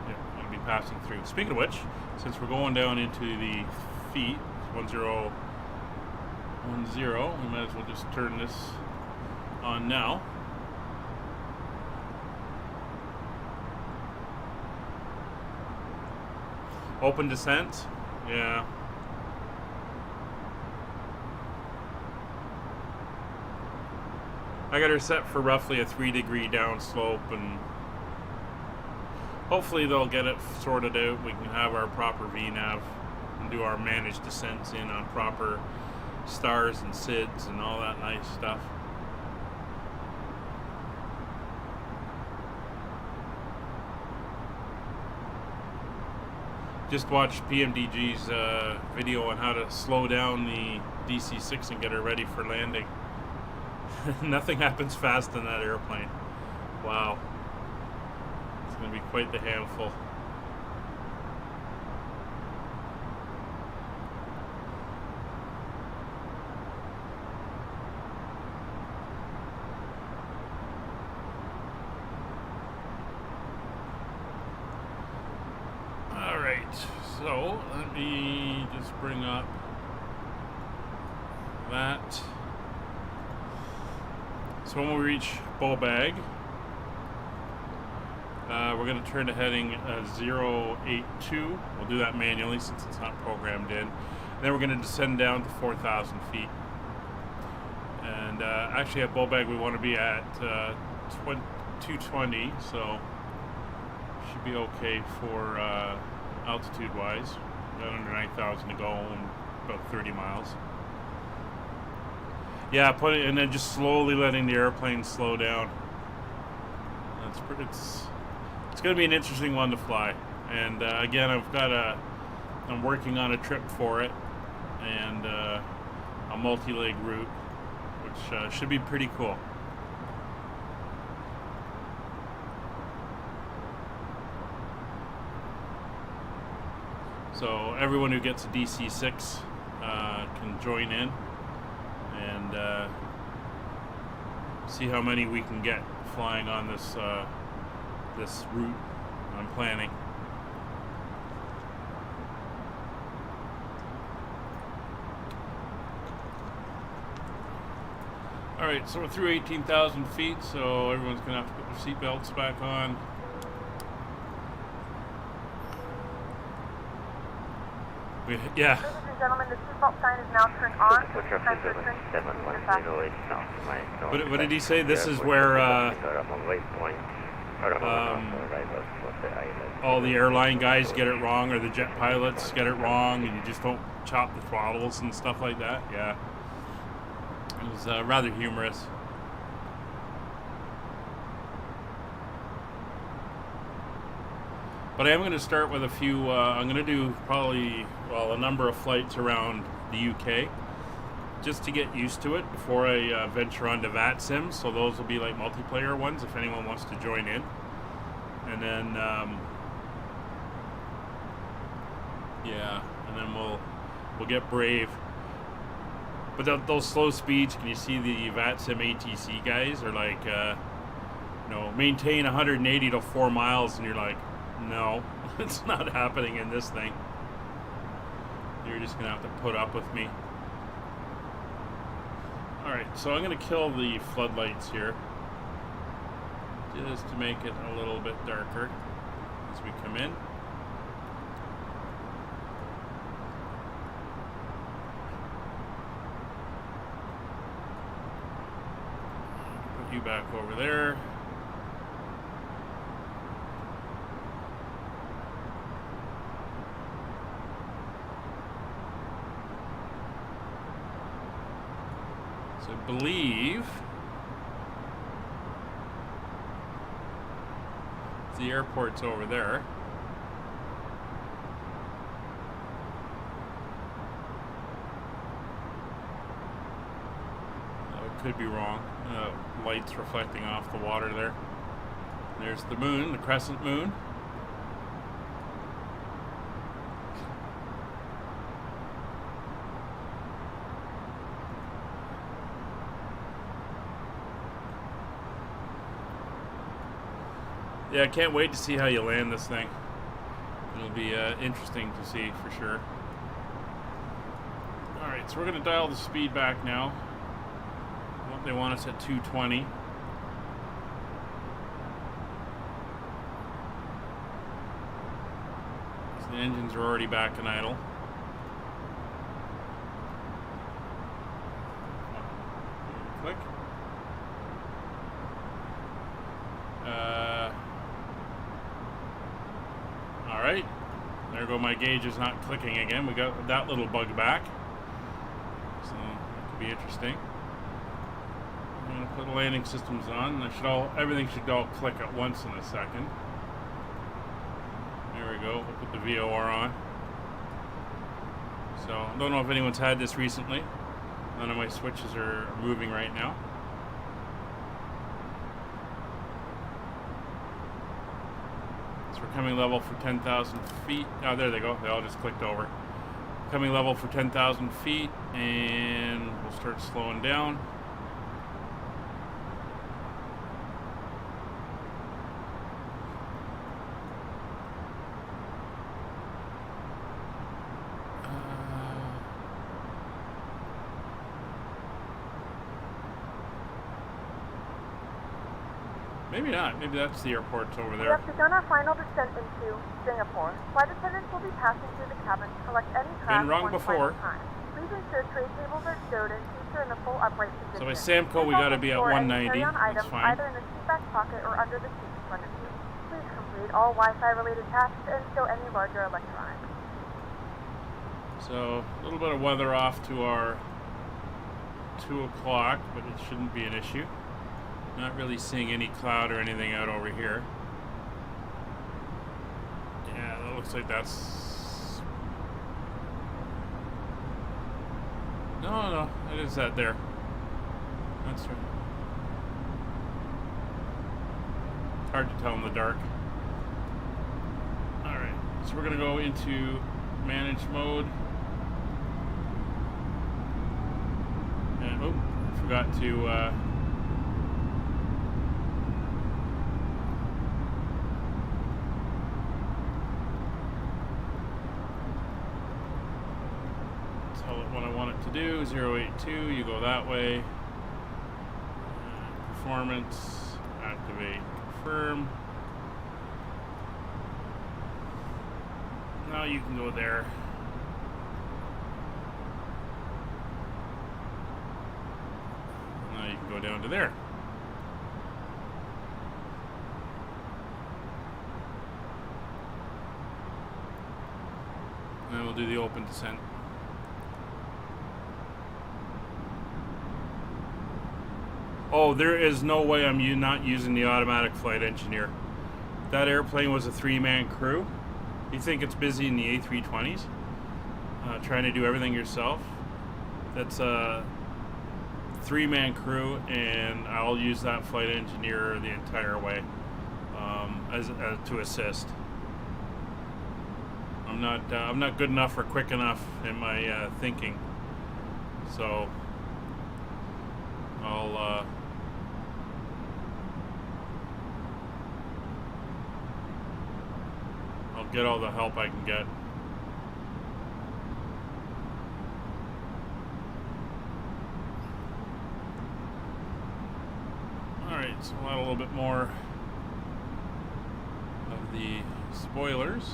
Yeah, I'm going to be passing through. Speaking of which, since we're going down into the feet, 1010, we might as well just turn this on now. Open descent, yeah. I got her set for roughly a 3-degree downslope, and hopefully they'll get it sorted out. We can have our proper VNAV and do our managed descents in on proper stars and SIDS and all that nice stuff. Just watched PMDG's video on how to slow down the DC-6 and get her ready for landing. Nothing happens fast in that airplane. Wow. It's going to be quite the handful. So, let me just bring up that. So when we reach Bowbag, we're going to turn to heading 082. We'll do that manually since it's not programmed in. Then we're going to descend down to 4,000 feet. And actually at Bowbag we want to be at 220, so should be okay for altitude wise. Got under 9,000 to go and about 30 miles. Yeah, put it, and then just slowly letting the airplane slow down. That's pretty. It's going to be an interesting one to fly. And again, I'm working on a trip for it, and a multi-leg route, which should be pretty cool. So everyone who gets a DC-6 can join in and see how many we can get flying on this this route I'm planning. All right, so we're through 18,000 feet, so everyone's gonna have to put their seat belts back on. Yeah. Ladies and gentlemen, the seatbelt sign is now turned on. What did he say? This is where all the airline guys get it wrong, or the jet pilots get it wrong, and you just don't chop the throttles and stuff like that. Yeah. It was rather humorous. But I am going to start with a few, I'm going to do probably, well, a number of flights around the UK just to get used to it before I venture on to VATSim. So those will be like multiplayer ones if anyone wants to join in. And then, yeah, and then we'll get brave. But those slow speeds, can you see the VATSim ATC guys are like, you know, maintain 180 to 4 miles, and you're like, no, it's not happening in this thing. You're just gonna have to put up with me. Alright, so I'm gonna kill the floodlights here just to make it a little bit darker as we come in. Put you back over there. I believe the airport's over there. I could be wrong. Lights reflecting off the water there. There's the moon, the crescent moon. Yeah, I can't wait to see how you land this thing. It'll be interesting to see for sure. Alright, so we're going to dial the speed back now. They want us at 220. So the engines are already back in idle. Click. Alright, there go my gauge is not clicking again. We got that little bug back. So that could be interesting. I'm going to put the landing systems on. Everything should all click at once in a second. There There we go. We'll put the VOR on. So, I don't know if anyone's had this recently. None of my switches are moving right now. So we're coming level for 10,000 feet. Oh, there they go. They all just clicked over. Coming level for 10,000 feet, and we'll start slowing down. Maybe not. Maybe that's the airport over We there. have begun our final descent into Singapore. Flight attendants will be passing through the cabin to collect any trash Been wrong one before. final time. Please ensure tray tables are stowed and seats are in the full upright position. So by Samco, we Please got to also be at store any 190. carry-on That's items fine. either in the seat back pocket or under the seat in front of you. Please complete all Wi-Fi related tasks and stow any larger electronics. So a little bit of weather off to our 2 o'clock, but it shouldn't be an issue. Not really seeing any cloud or anything out over here. Yeah, that looks like that's... No, it is that there. That's right. Hard to tell in the dark. Alright, so we're going to go into manage mode. And, oh, forgot to... what I want it to do. 082, you go that way. Performance, activate, confirm. Now you can go there. Now you can go down to there. And then we'll do the open descent. Oh, there is no way I'm not using the automatic flight engineer. That airplane was a 3-man crew. You think it's busy in the A320s? Trying to do everything yourself. That's a 3-man crew, and I'll use that flight engineer the entire way as to assist. I'm not good enough or quick enough in my thinking, so I'll get all the help I can get. Alright, so we'll add a little bit more of the spoilers.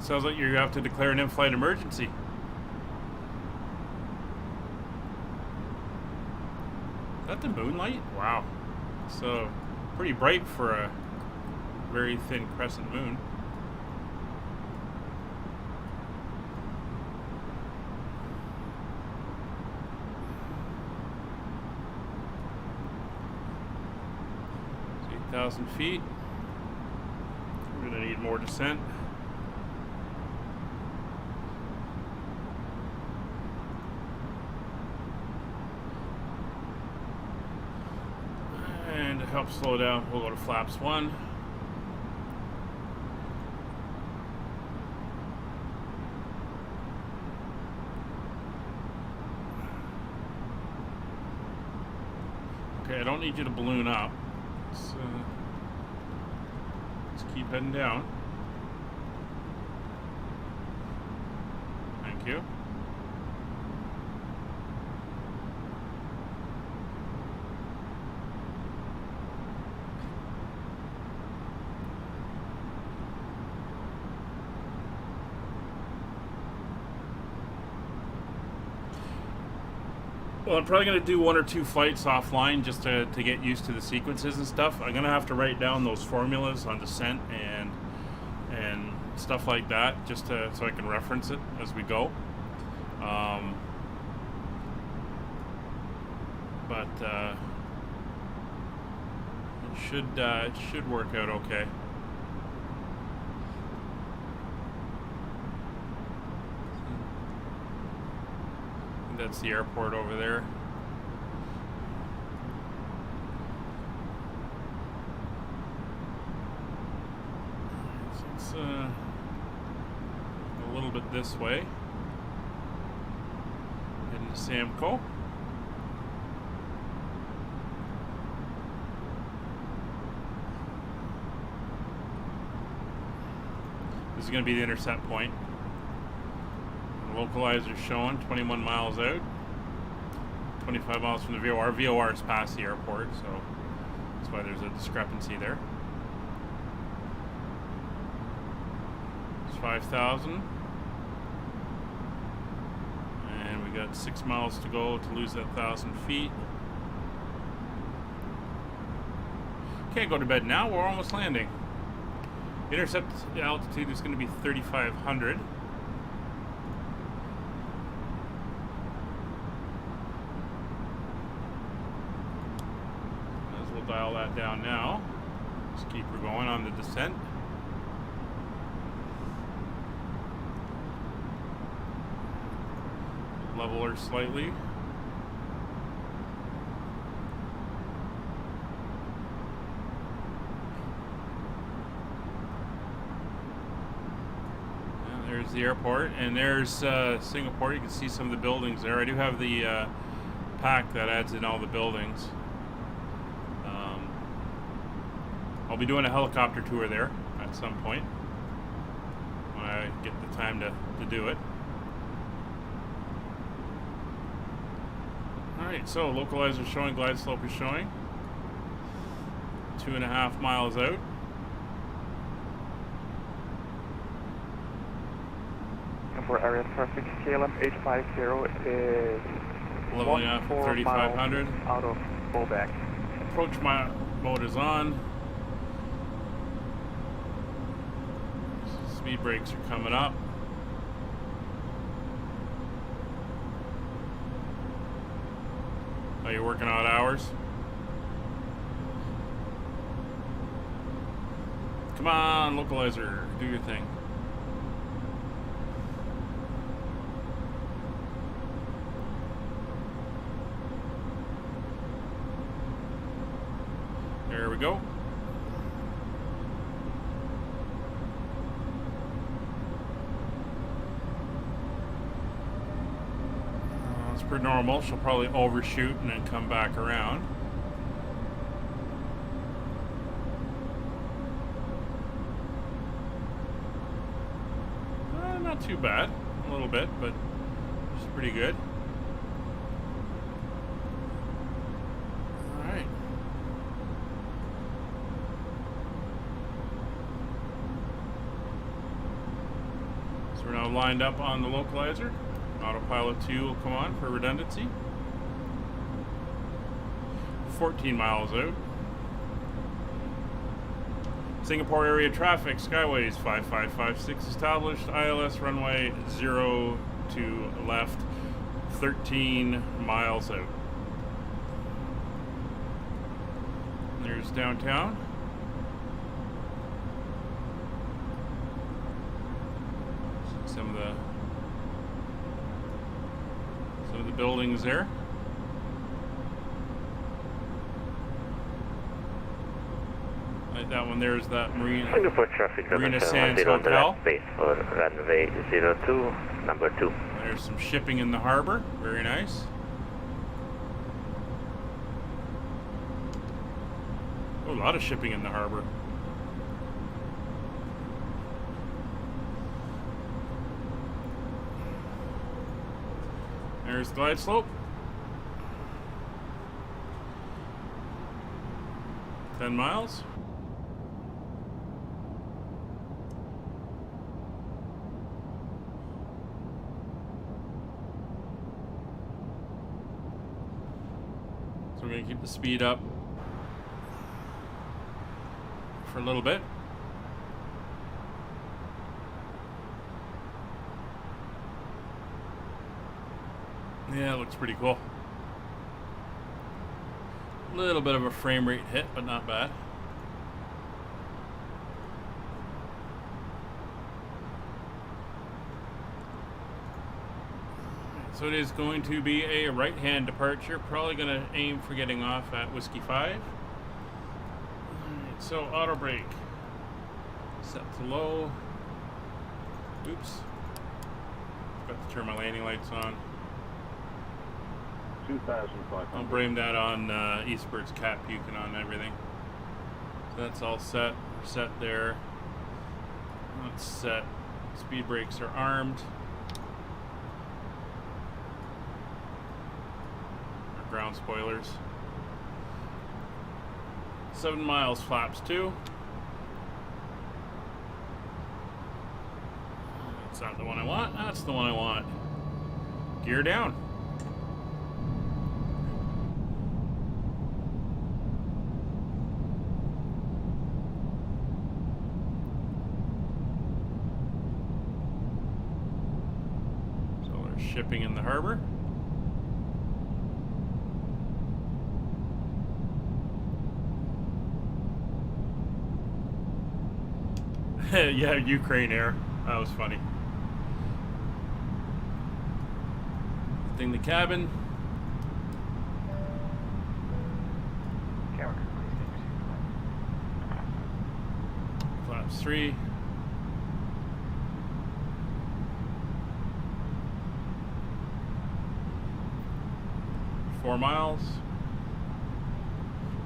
Sounds like you have to declare an in-flight emergency. Is that the moonlight? Wow. So, pretty bright for a very thin crescent moon. It's 8,000 feet. We're going to need more descent. Help slow down, we'll go to flaps 1. Okay, I don't need you to balloon up. Let's keep heading down. Thank you. Well, I'm probably going to do 1 or 2 flights offline just to get used to the sequences and stuff. I'm going to have to write down those formulas on descent and stuff like that just so I can reference it as we go. but it should work out okay. That's the airport over there. So it's a little bit this way. Heading to Samco. This is going to be the intercept point. The localizer showing 21 miles out, 25 miles from the VOR. VOR is past the airport, so that's why there's a discrepancy there. It's 5,000. And we got 6 miles to go to lose that 1,000 feet. Can't go to bed now, we're almost landing. Intercept altitude is going to be 3,500. As we'll dial that down now. Just keep her going on the descent. Level her slightly. There's the airport, and there's Singapore. You can see some of the buildings there. I do have the pack that adds in all the buildings. I'll be doing a helicopter tour there at some point when I get the time to do it. Alright, so localizer showing, glide slope is showing. 2.5 miles out. For area traffic, KLM 850 is leveling up 3,500. Out of pullback. Approach mode is on. Speed brakes are coming up. Are you working odd hours? Come on, localizer, do your thing. There we go. That's pretty normal. She'll probably overshoot and then come back around. Not too bad. A little bit, but it's pretty good. We're now lined up on the localizer. Autopilot 2 will come on for redundancy. 14 miles out. Singapore area traffic, Skyways 5556 established. ILS runway 0 to left, 13 miles out. There's downtown. Some of the buildings there. Like that one there's that Singapore traffic, Marina Sands Hotel. Base for runway 02, number 2. There's some shipping in the harbor. Very nice. Oh, a lot of shipping in the harbor. There's the glide slope. 10 miles. So we're going to keep the speed up for a little bit. Yeah, it looks pretty cool. Little bit of a frame rate hit, but not bad. So it is going to be a right-hand departure. Probably going to aim for getting off at Whiskey 5. Alright, so auto brake. Set to low. Oops. Got to turn my landing lights on. 2,500. I'll blame that on Eastbird's cat puking on everything. So that's all set. We're set there. That's set. Speed brakes are armed. Our ground spoilers. 7 miles, flaps 2. That's not the one I want. That's the one I want. Gear down. Shipping in the harbor. Yeah, Ukraine Air. That was funny. Thing the cabin. Flaps 3. 4 miles.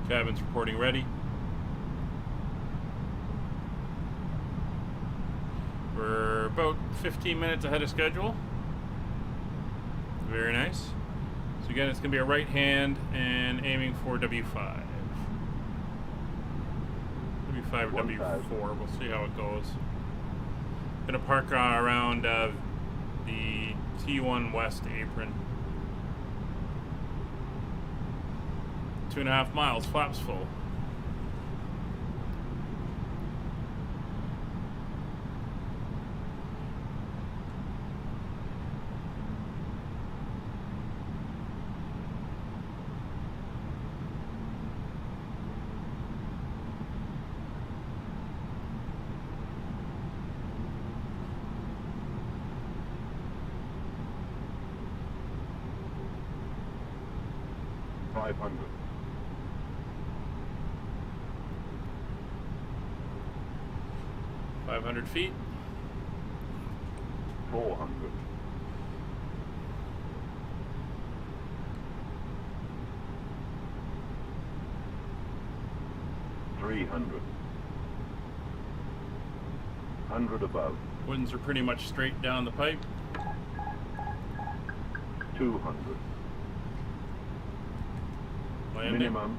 Cabin's reporting ready. We're about 15 minutes ahead of schedule. Very nice. So again, it's going to be a right hand and aiming for W5. W5 or W4. We'll see how it goes. Going to park around the T1 West apron. 2.5 miles, flaps full. $500. 500 feet. 400. 300. 100 above. Winds are pretty much straight down the pipe. 200. Landing. Minimum.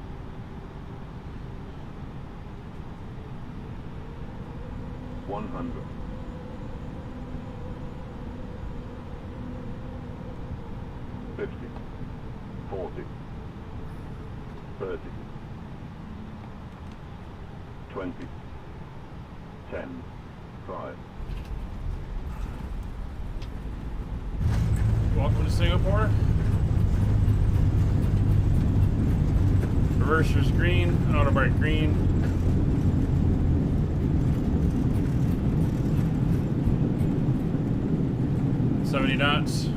100. 50. 40. 30. 20. 10. 5. Welcome to Singapore. Reverser's green, auto brake green. $70 knots.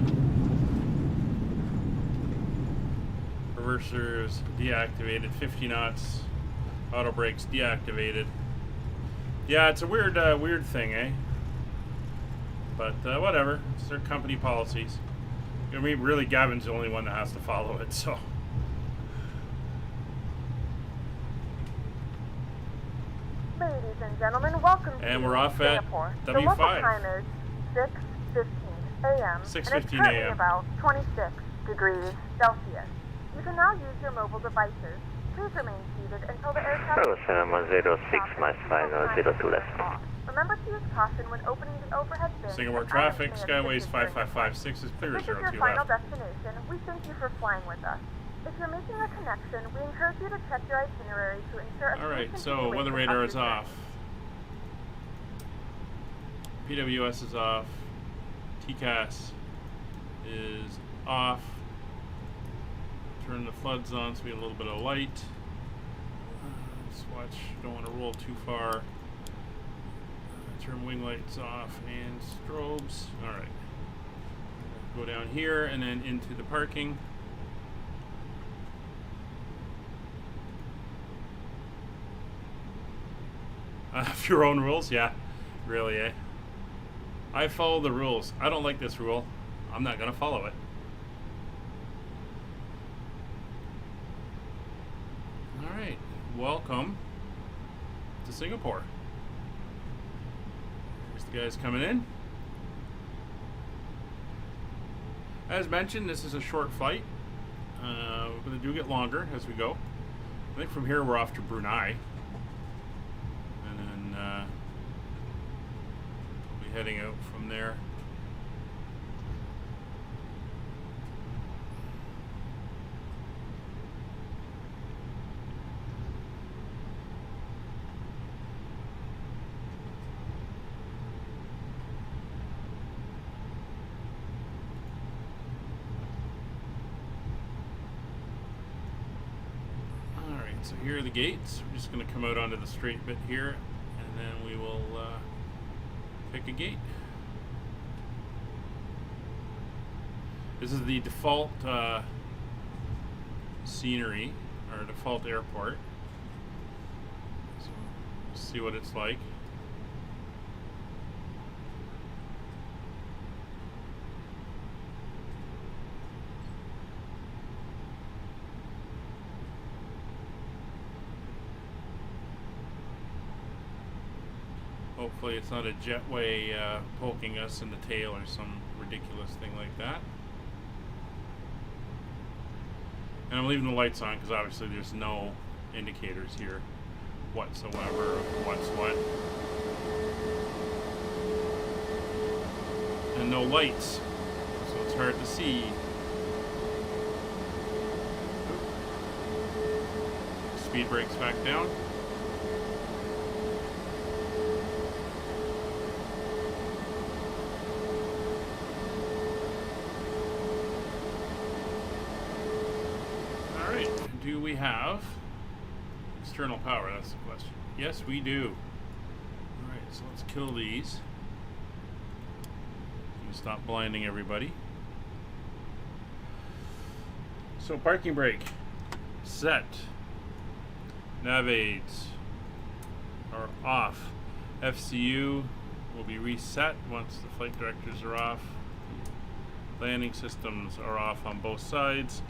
Reverser's deactivated, 50 knots. Auto brakes deactivated. Yeah, it's a weird thing, eh? But whatever, it's their company policies. I mean, really, Gavin's the only one that has to follow it, so. Ladies and gentlemen, welcome And to we're off at Singapore. W5. The local time is 6:15 a.m. 6:15 and it's currently a.m. about 26 degrees Celsius. You can now use your mobile devices. Please remain seated until the air traffic Oceanic 06, my final 02 left. off. Remember to use caution when opening the overhead bin. Singapore and traffic, items may have Skyways shifted during the flight. 5556 is clear, If this is your 02 final left. destination, we thank you for flying with us. If you're making a connection, we encourage you to check your itinerary to ensure a Alright, smooth so weather continuation radar of is your off. PWS is off. TCAS is off. turn the floods on so we get a little bit of light. Just watch, don't want to roll too far. Turn wing lights off and strobes. Alright. Go down here and then into the parking. Have your own rules? Yeah. Really, eh? I follow the rules. I don't like this rule. I'm not going to follow it. Alright. Welcome to Singapore. Here's the guys coming in. As mentioned, this is a short flight. We're going to get longer as we go. I think from here we're off to Brunei. And then we'll be heading out from there. So here are the gates. We're just going to come out onto the straight bit here, and then we will pick a gate. This is the default scenery, or default airport. So we'll see what it's like. Hopefully it's not a jetway poking us in the tail or some ridiculous thing like that. And I'm leaving the lights on because obviously there's no indicators here whatsoever of what's what. And no lights, so it's hard to see. Speed brakes back down. Do we have external power? That's the question. Yes, we do. Alright, so let's kill these. And stop blinding everybody. So parking brake set. Nav aids are off. FCU will be reset once the flight directors are off. Landing systems are off on both sides.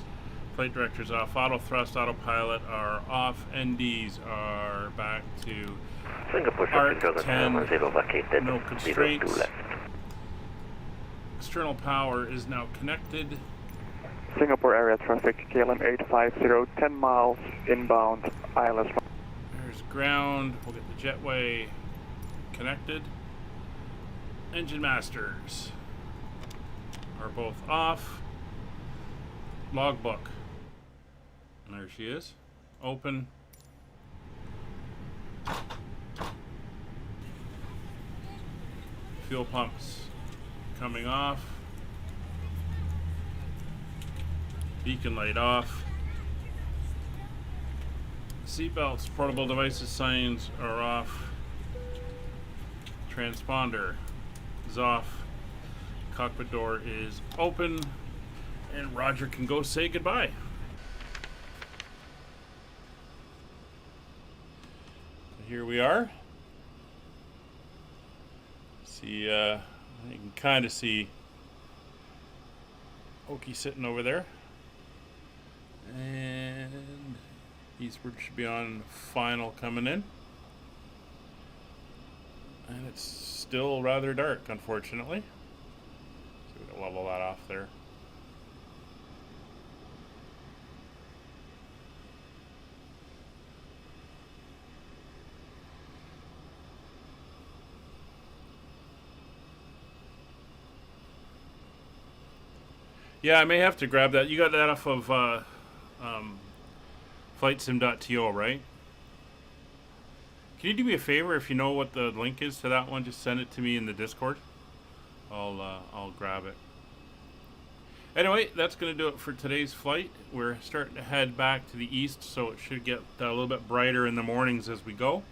Flight directors off. Auto thrust, autopilot are off. NDs are back to Art 10. No constraints. External power is now connected. Singapore area traffic, KLM 850, 10 miles inbound, ILS. There's ground. We'll get the jetway connected. Engine masters are both off. Logbook. And there she is. Open. Fuel pumps coming off. Beacon light off. Seatbelts, portable devices signs are off. Transponder is off. Cockpit door is open. And Roger can go say goodbye. Here we are. See, you can kind of see Okie sitting over there. And eastward should be on final coming in. And it's still rather dark, unfortunately. So we're going to level that off there. Yeah, I may have to grab that. You got that off of FlightSim.to, right? Can you do me a favor if you know what the link is to that one? Just send it to me in the Discord. I'll grab it. Anyway, that's going to do it for today's flight. We're starting to head back to the east, so it should get a little bit brighter in the mornings as we go.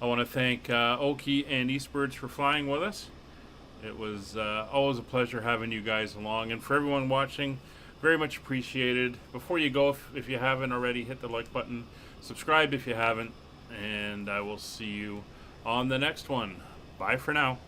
I want to thank Oki and Eastbirds for flying with us. It was always a pleasure having you guys along. And for everyone watching, very much appreciated. Before you go, if you haven't already, hit the like button. Subscribe if you haven't. And I will see you on the next one. Bye for now.